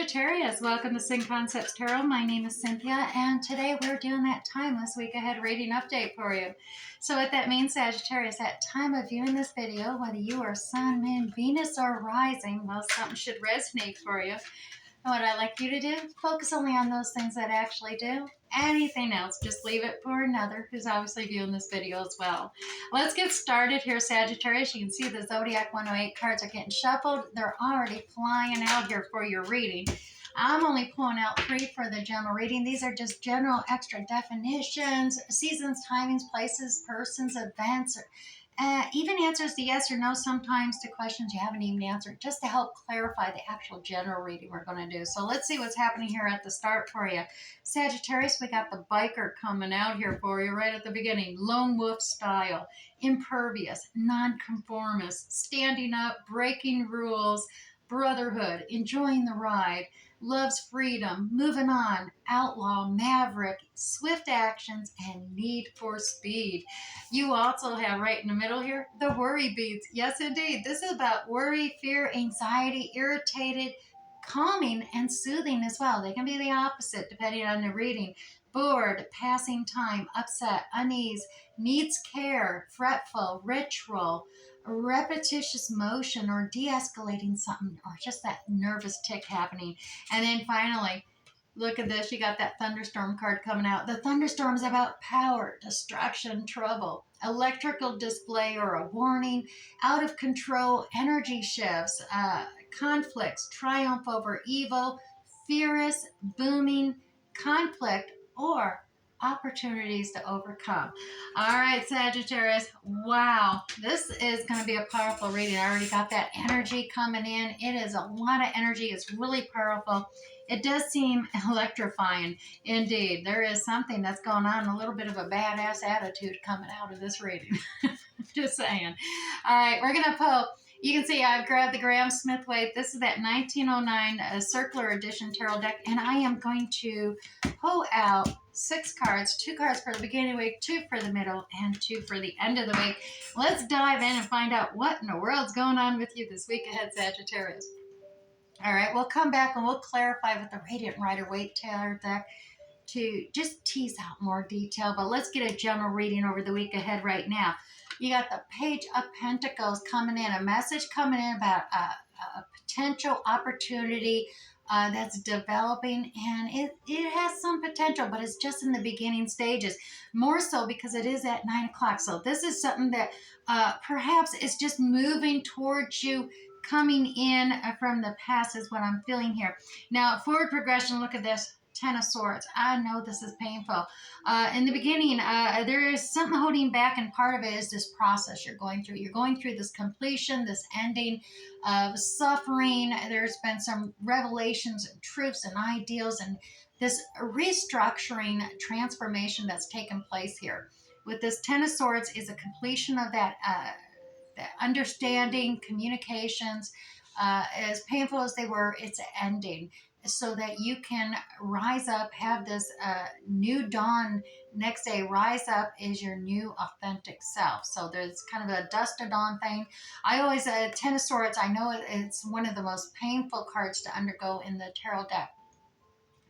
Sagittarius, welcome to Sin Concepts Tarot. My name is Cynthia, and today we're doing that timeless week ahead reading update for you. So what that means, Sagittarius, at time of viewing this video, whether you are Sun, Moon, Venus, or Rising, well, something should resonate for you. And what I'd like you to do, focus only on those things that actually do. Anything else, just leave it for another who's obviously viewing this video as well. Let's get started here, Sagittarius. You can see the Zodiac 108 cards are getting shuffled. They're already flying out here for your reading. I'm only pulling out 3 for the general reading. These are just general extra definitions, seasons, timings, places, persons, events, even answers to yes or no sometimes to questions you haven't even answered, just to help clarify the actual general reading we're going to do. So let's see what's happening here at the start for you. Sagittarius, we got the biker coming out here for you right at the beginning. Lone wolf style, impervious, nonconformist, standing up, breaking rules, brotherhood, enjoying the ride, loves freedom, moving on, outlaw, maverick, swift actions, and need for speed. You also have right in the middle here, the worry beads. Yes, indeed. This is about worry, fear, anxiety, irritated, calming, and soothing as well. They can be the opposite depending on the reading. Bored, passing time, upset, unease, needs care, fretful, ritual, repetitious motion, or de-escalating something, or just that nervous tick happening. And then finally, look at this. You got that thunderstorm card coming out. The thunderstorm is about power, destruction, trouble, electrical display or a warning, out of control, energy shifts, conflicts, triumph over evil, fierce, booming, conflict, or opportunities to overcome. All right, Sagittarius. Wow, this is going to be a powerful reading. I already got that energy coming in. It is a lot of energy. It's really powerful. It does seem electrifying. Indeed, there is something that's going on, a little bit of a badass attitude coming out of this reading. Just saying. All right, we're going to pull. You can see I've grabbed the Graham Smith weight. This is that 1909 Circular Edition Tarot deck, and I am going to pull out 6 cards, 2 cards for the beginning of the week, 2 for the middle, and 2 for the end of the week. Let's dive in and find out what in the world's going on with you this week ahead, Sagittarius. All right, we'll come back and we'll clarify with the Radiant Rider-Waite Tarot deck to just tease out more detail, but let's get a general reading over the week ahead right now. You got the Page of Pentacles coming in, a message coming in about a potential opportunity that's developing, and it has some potential, but it's just in the beginning stages, more so because it is at 9 o'clock. So this is something that perhaps is just moving towards you, coming in from the past is what I'm feeling here. Now, forward progression, look at this. 10 of Swords. I know this is painful. In the beginning, there is something holding back, and part of it is this process you're going through. You're going through this completion, this ending of suffering. There's been some revelations and truths and ideals, and this restructuring transformation that's taken place here. With this 10 of Swords is a completion of that understanding, communications. As painful as they were, it's ending, so that you can rise up, have this new dawn next day. Rise up is your new authentic self. So there's kind of a dust to dawn thing. I always, 10 of Swords, I know it's one of the most painful cards to undergo in the tarot deck,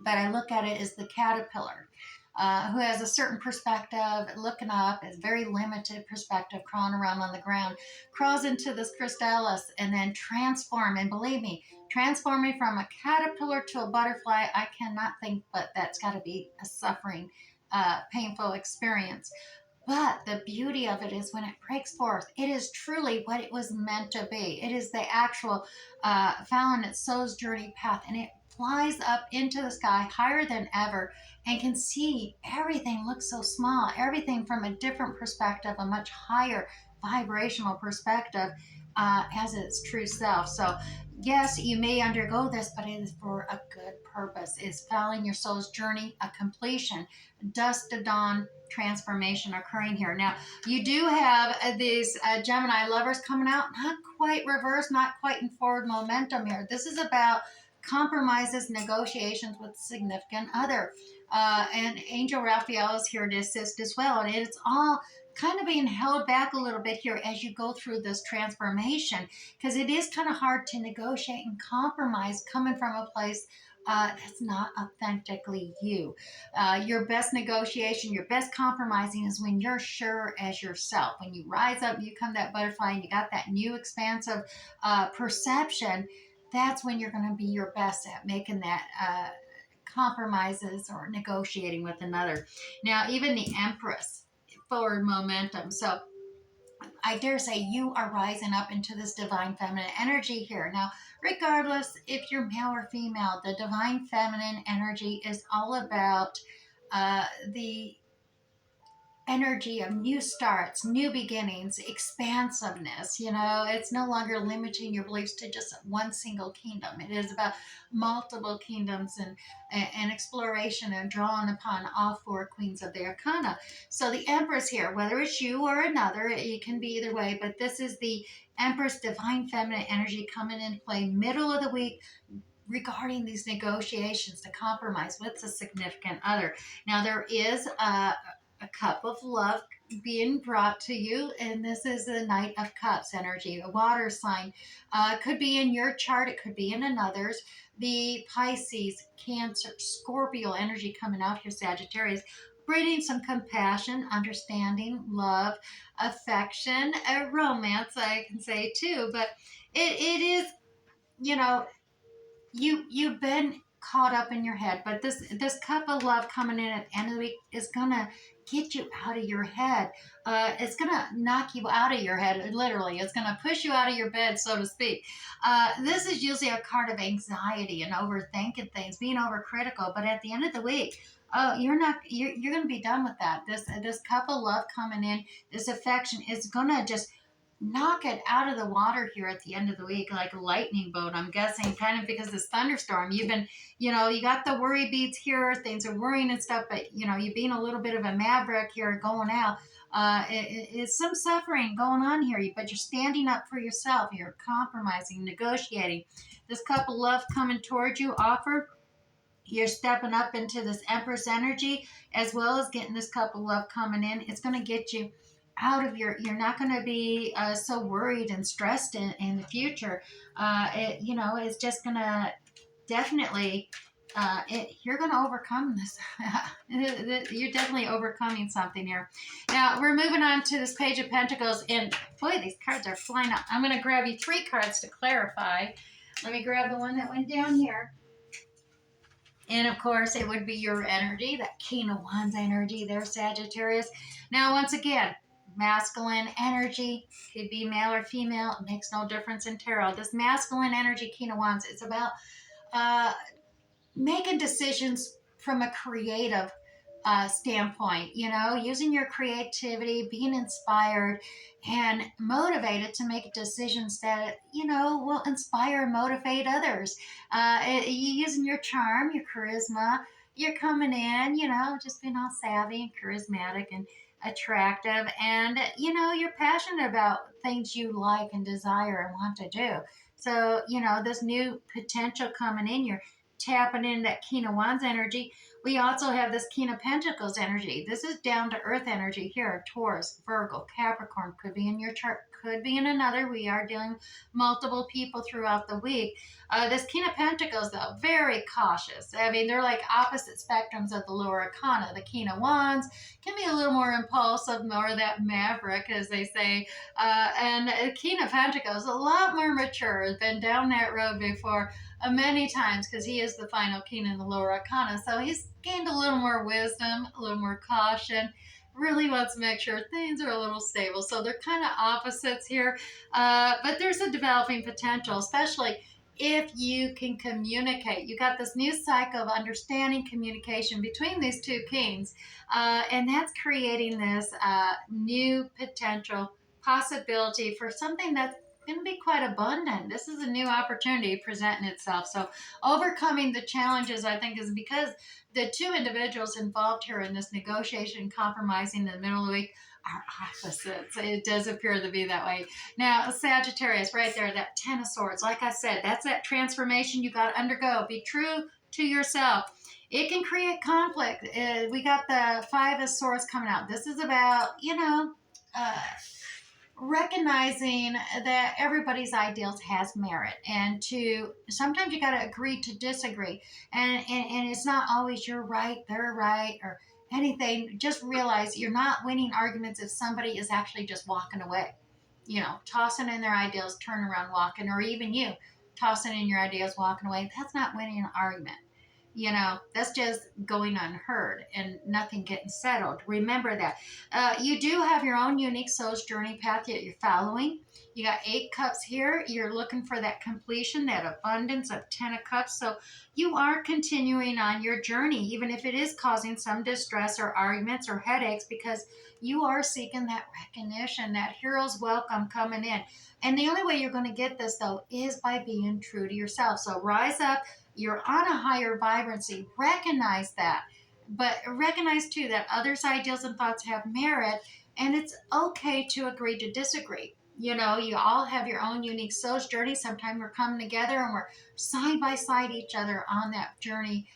but I look at it as the caterpillar. Who has a certain perspective, looking up, is very limited perspective, crawling around on the ground, crawls into this chrysalis and then transform. And believe me, transforming from a caterpillar to a butterfly, I cannot think but that's got to be a suffering, painful experience. But the beauty of it is when it breaks forth, it is truly what it was meant to be. It is the actual found its soul's journey path, and it flies up into the sky higher than ever and can see everything looks so small, everything from a different perspective, a much higher vibrational perspective as its true self. So yes, you may undergo this, but it is for a good purpose. It's following your soul's journey, a completion, dusk to dawn transformation occurring here. Now, you do have these Gemini lovers coming out, not quite reverse, not quite in forward momentum here. This is about compromises, negotiations with significant other. And Angel Raphael is here to assist as well. And it's all kind of being held back a little bit here as you go through this transformation, because it is kind of hard to negotiate and compromise coming from a place that's not authentically you. Your best negotiation, your best compromising is when you're sure as yourself. When you rise up, you come that butterfly, and you got that new expansive perception. That's when you're going to be your best at making that compromises or negotiating with another. Now, even the Empress, forward momentum. So I dare say you are rising up into this divine feminine energy here. Now, regardless if you're male or female, the divine feminine energy is all about the energy of new starts, new beginnings, expansiveness. You know, it's no longer limiting your beliefs to just one single kingdom. It is about multiple kingdoms and exploration and drawing upon all four queens of the arcana. So the Empress here, whether it's you or another, it can be either way, but this is the Empress divine feminine energy coming into play middle of the week regarding these negotiations to compromise with a significant other. Now, there is a cup of love being brought to you, and this is the Knight of Cups energy, a water sign. Could be in your chart, it could be in another's. The Pisces, Cancer, Scorpio energy coming out here, Sagittarius, bringing some compassion, understanding, love, affection, romance, I can say too. But it is, you know, you've been caught up in your head, but this cup of love coming in at the end of the week is gonna get you out of your head. It's gonna knock you out of your head, literally. It's gonna push you out of your bed, so to speak. This is usually a card of anxiety and overthinking things, being overcritical. But at the end of the week, oh, you're gonna be done with that. This cup of love coming in, this affection is gonna just knock it out of the water here at the end of the week like a lightning bolt. I'm guessing kind of because this thunderstorm, you've been, you got the worry beads here, things are worrying and stuff, but you being a little bit of a maverick here going out, it's some suffering going on here, but you're standing up for yourself, you're compromising, negotiating. This cup of love coming towards you, offer, you're stepping up into this Empress energy, as well as getting this cup of love coming in. It's going to get you out of you're not going to be so worried and stressed in the future. It's just going to definitely, you're going to overcome this. You're definitely overcoming something here. Now, we're moving on to this Page of Pentacles, and boy, these cards are flying up. I'm going to grab you 3 cards to clarify. Let me grab the one that went down here. And of course, it would be your energy, that King of Wands energy there, Sagittarius. Now, once again, masculine energy, could be male or female, it makes no difference in tarot. This masculine energy, King of Wands, it's about making decisions from a creative standpoint, using your creativity, being inspired and motivated to make decisions that, will inspire and motivate others. Using your charm, your charisma, you're coming in, just being all savvy and charismatic and attractive, and you're passionate about things you like and desire and want to do. So this new potential coming in, you're tapping in that King of Wands energy. We also have this King of Pentacles energy. This is down to earth energy here. Taurus, Virgo, Capricorn, could be in your chart, could be in another. We are dealing with multiple people throughout the week. This King of Pentacles, though, very cautious. I mean, they're like opposite spectrums of the lower arcana. The King of Wands can be a little more impulsive, more that maverick, as they say. And King of Pentacles, a lot more mature, has been down that road before many times, because he is the final king in the lower arcana. So he's gained a little more wisdom, a little more caution, really wants to make sure things are a little stable. So they're kind of opposites here, but there's a developing potential, especially if you can communicate. You got this new cycle of understanding, communication between these two kings, and that's creating this new potential possibility for something that's going to be quite abundant. This is a new opportunity presenting itself. So overcoming the challenges, I think, is because the two individuals involved here in this negotiation, compromising in the middle of the week, are opposites. It does appear to be that way. Now, Sagittarius, right there, that Ten of Swords. Like I said, that's that transformation you got to undergo. Be true to yourself. It can create conflict. We got the Five of Swords coming out. This is about, recognizing that everybody's ideals has merit, and to sometimes you got to agree to disagree, and it's not always you're right, they're right, or anything. Just realize you're not winning arguments if somebody is actually just walking away, tossing in their ideals, turn around walking, or even you tossing in your ideas, walking away. That's not winning an argument. That's just going unheard and nothing getting settled. Remember that. You do have your own unique soul's journey path that you're following. You got 8 cups here. You're looking for that completion, that abundance of 10 of cups. So you are continuing on your journey, even if it is causing some distress or arguments or headaches, because you are seeking that recognition, that hero's welcome coming in. And the only way you're going to get this, though, is by being true to yourself. So rise up. You're on a higher vibrancy. Recognize that. But recognize, too, that others' ideals and thoughts have merit, and it's okay to agree to disagree. You all have your own unique soul's journey. Sometimes we're coming together and we're side by side each other on that journey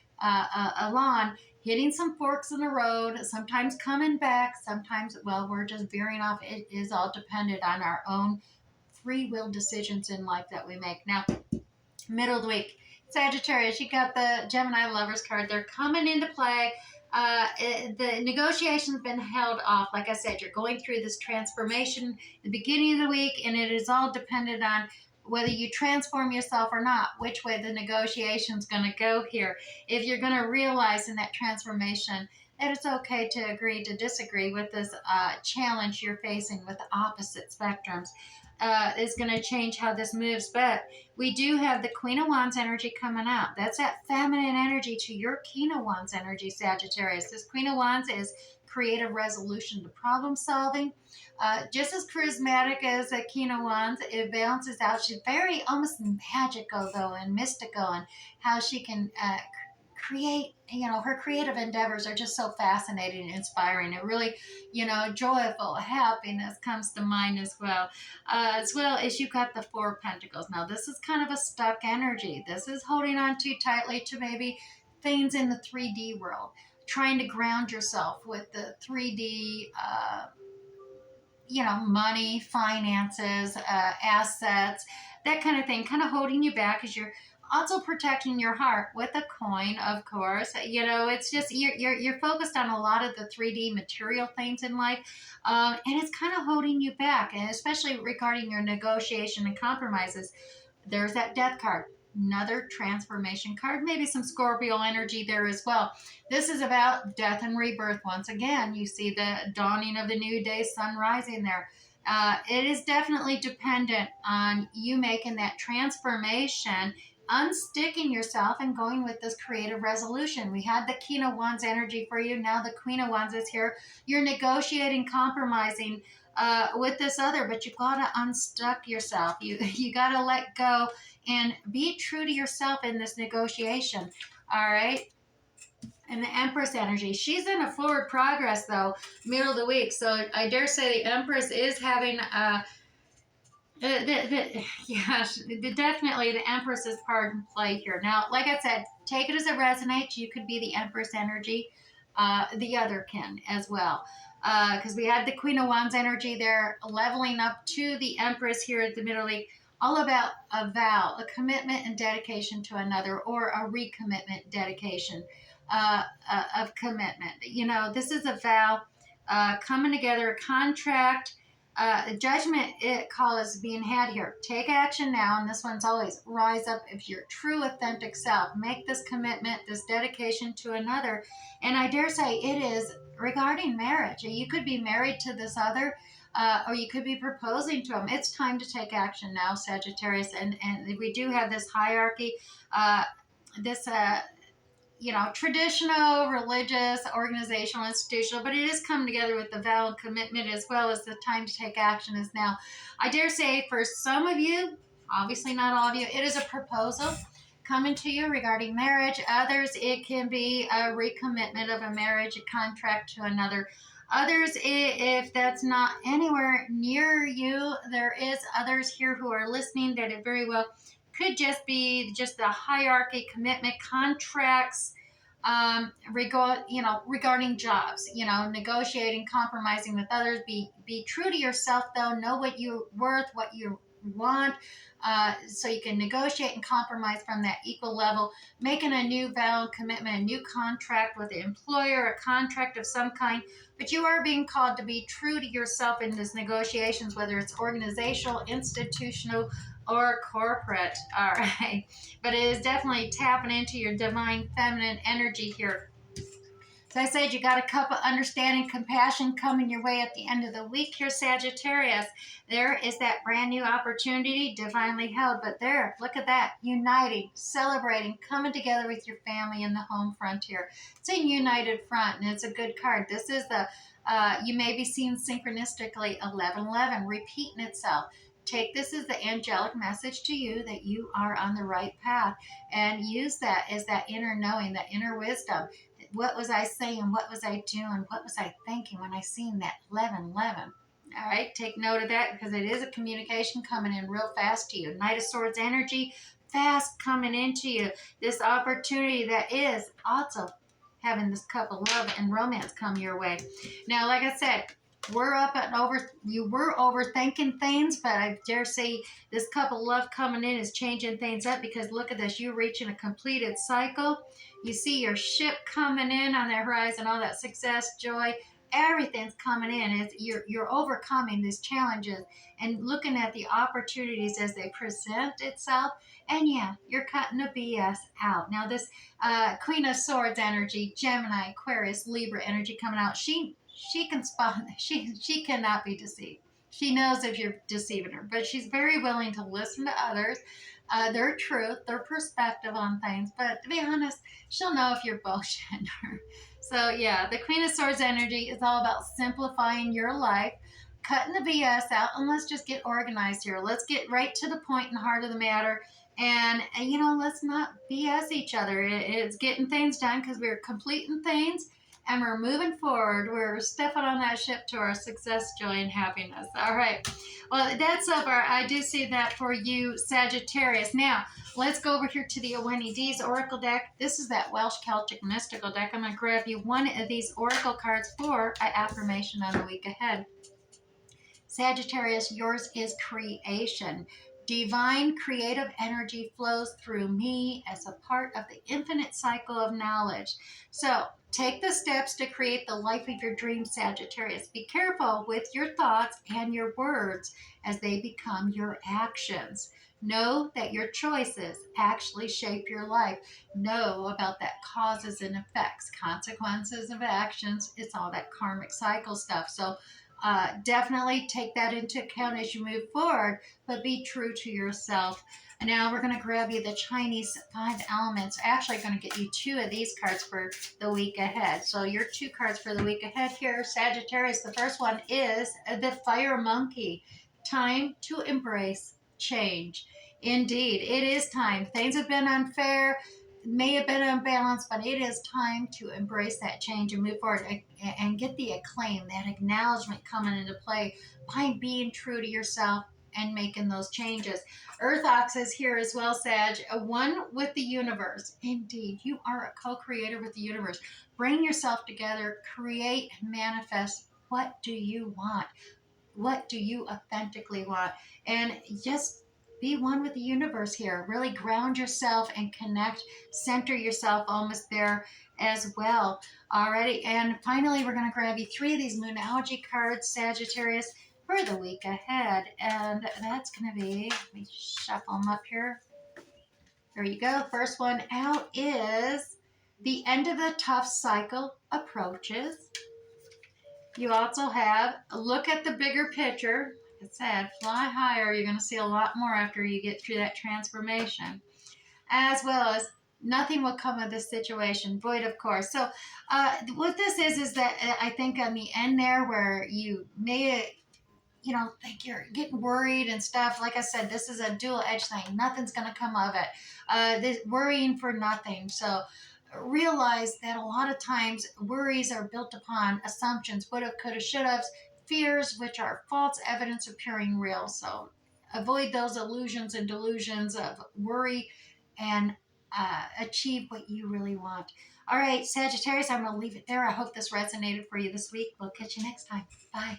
along, hitting some forks in the road, sometimes coming back, sometimes, well, we're just veering off. It is all dependent on our own free will decisions in life that we make. Now, middle of the week, Sagittarius, you got the Gemini lovers card. They're coming into play. The negotiation's been held off. Like I said, you're going through this transformation at the beginning of the week, and it is all dependent on whether you transform yourself or not, which way the negotiation's going to go here. If you're going to realize in that transformation that it's okay to agree to disagree with this challenge you're facing with the opposite spectrums, is going to change how this moves. But we do have the Queen of Wands energy coming out. That's that feminine energy to your King of Wands energy, Sagittarius. This Queen of Wands is creative resolution to problem solving. Just as charismatic as a King of Wands, it balances out. She's very almost magical, though, and mystical, and how she can create, her creative endeavors are just so fascinating and inspiring. It really, joyful happiness comes to mind as well. As well as you got the 4 of Pentacles. Now, this is kind of a stuck energy. This is holding on too tightly to maybe things in the 3D world, trying to ground yourself with the 3D, money, finances, assets, that kind of thing, kind of holding you back as you're also protecting your heart with a coin, of course. It's just you're focused on a lot of the 3D material things in life, and it's kind of holding you back, and especially regarding your negotiation and compromises. There's that Death card. Another transformation card, maybe some Scorpio energy there as well. This is about death and rebirth. Once again, you see the dawning of the new day, sun rising there. It is definitely dependent on you making that transformation, unsticking yourself, and going with this creative resolution. We had the King of Wands energy for you. Now the Queen of Wands is here. You're negotiating, compromising with this other, but you got to unstuck yourself. You got to let go and be true to yourself in this negotiation. All right. And the Empress energy, she's in a forward progress, though, middle of the week. So I dare say the Empress is having definitely the Empress is part in play here. Now, like I said, take it as it resonates. You could be the Empress energy. The other can as well. Because we had the Queen of Wands energy there, leveling up to the Empress here at the middle week. All about a vow, a commitment and dedication to another, or a recommitment, dedication of commitment. This is a vow coming together, a contract. Judgment call is being had here. Take action now, and this one's always rise up if your true authentic self. Make this commitment, this dedication to another, and I dare say it is regarding marriage. You could be married to this other, or you could be proposing to him. It's time to take action now, Sagittarius, and we do have this hierarchy, this traditional, religious, organizational, institutional, but it is coming together with the vow and commitment, as well as the time to take action is now. I dare say for some of you, obviously not all of you, it is a proposal coming to you regarding marriage. Others, it can be a recommitment of a marriage, a contract to another. Others, if that's not anywhere near you, there is others here who are listening that it very well could just be just the hierarchy, commitment, contracts, regarding jobs, negotiating, compromising with others. Be true to yourself, though. Know what you're worth, what you want, so you can negotiate and compromise from that equal level. Making a new vow, commitment, a new contract with the employer, a contract of some kind. But you are being called to be true to yourself in these negotiations, whether it's organizational, institutional, or corporate. All right. But it is definitely tapping into your divine feminine energy here. So I said you got a cup of understanding, compassion coming your way at the end of the week here, Sagittarius. There is that brand new opportunity, divinely held. But there, look at that, uniting, celebrating, coming together with your family in the home frontier. It's a united front, and it's a good card. This is the, you may be seeing synchronistically 1111 repeating itself. Take this as the angelic message to you that you are on the right path, and use that as that inner knowing, that inner wisdom. What was I saying? What was I doing? What was I thinking when I seen that 1111? All right, take note of that, because it is a communication coming in real fast to you. Knight of Swords energy, fast coming into you. This opportunity that is also having this cup of love and romance come your way. Now, like I said, you were overthinking things, but I dare say this cup of love coming in is changing things up, because look at this, you're reaching a completed cycle. You see your ship coming in on the horizon, all that success, joy, everything's coming in. You're overcoming these challenges and looking at the opportunities as they present itself. And yeah, you're cutting the BS out. Now this Queen of Swords energy, Gemini, Aquarius, Libra energy coming out. She can spot. She cannot be deceived. She knows if you're deceiving her, but she's very willing to listen to others, their truth, their perspective on things. But to be honest, she'll know if you're bullshitting her. So yeah, the Queen of Swords energy is all about simplifying your life, cutting the BS out, and let's just get organized here. Let's get right to the point and heart of the matter. And let's not BS each other. It's getting things done, because we're completing things and we're moving forward. We're stepping on that ship to our success, joy, and happiness. All right. Well, that's so far. I do see that for you, Sagittarius. Now, let's go over here to the Winnie D's Oracle deck. This is that Welsh Celtic Mystical deck. I'm going to grab you one of these Oracle cards for an affirmation on the week ahead. Sagittarius, yours is creation. Divine creative energy flows through me as a part of the infinite cycle of knowledge. So take the steps to create the life of your dreams, Sagittarius. Be careful with your thoughts and your words as they become your actions. Know that your choices actually shape your life. Know about that causes and effects, consequences of actions. It's all that karmic cycle stuff. So definitely take that into account as you move forward, but be true to yourself. And now we're going to grab you the Chinese 5 elements. Actually, going to get you 2 of these cards for the week ahead. So your 2 cards for the week ahead here, Sagittarius. The first one is the Fire Monkey. Time to embrace change. Indeed, it is time. Things have been unfair, may have been unbalanced, but it is time to embrace that change and move forward and get the acclaim, that acknowledgement coming into play by being true to yourself and making those changes. Earth Ox is here as well, Sag. One with the universe. Indeed, you are a co-creator with the universe. Bring yourself together, create and manifest. What do you want? What do you authentically want? And just be one with the universe here. Really ground yourself and connect, center yourself almost there as well. Alrighty, and finally, we're going to grab you 3 of these Moonology cards, Sagittarius, for the week ahead. And that's going to be, let me shuffle them up here. There you go. First one out is the end of the tough cycle approaches. You also have a look at the bigger picture. Like I said, fly higher. You're going to see a lot more after you get through that transformation. As well as nothing will come of this situation, void of course. So what this is that I think on the end there where you may, think you're getting worried and stuff. Like I said, this is a dual-edged thing. Nothing's going to come of it. This worrying for nothing. So realize that a lot of times worries are built upon assumptions, woulda, coulda, shoulda, fears, which are false evidence appearing real. So avoid those illusions and delusions of worry and achieve what you really want. All right, Sagittarius, I'm going to leave it there. I hope this resonated for you this week. We'll catch you next time. Bye.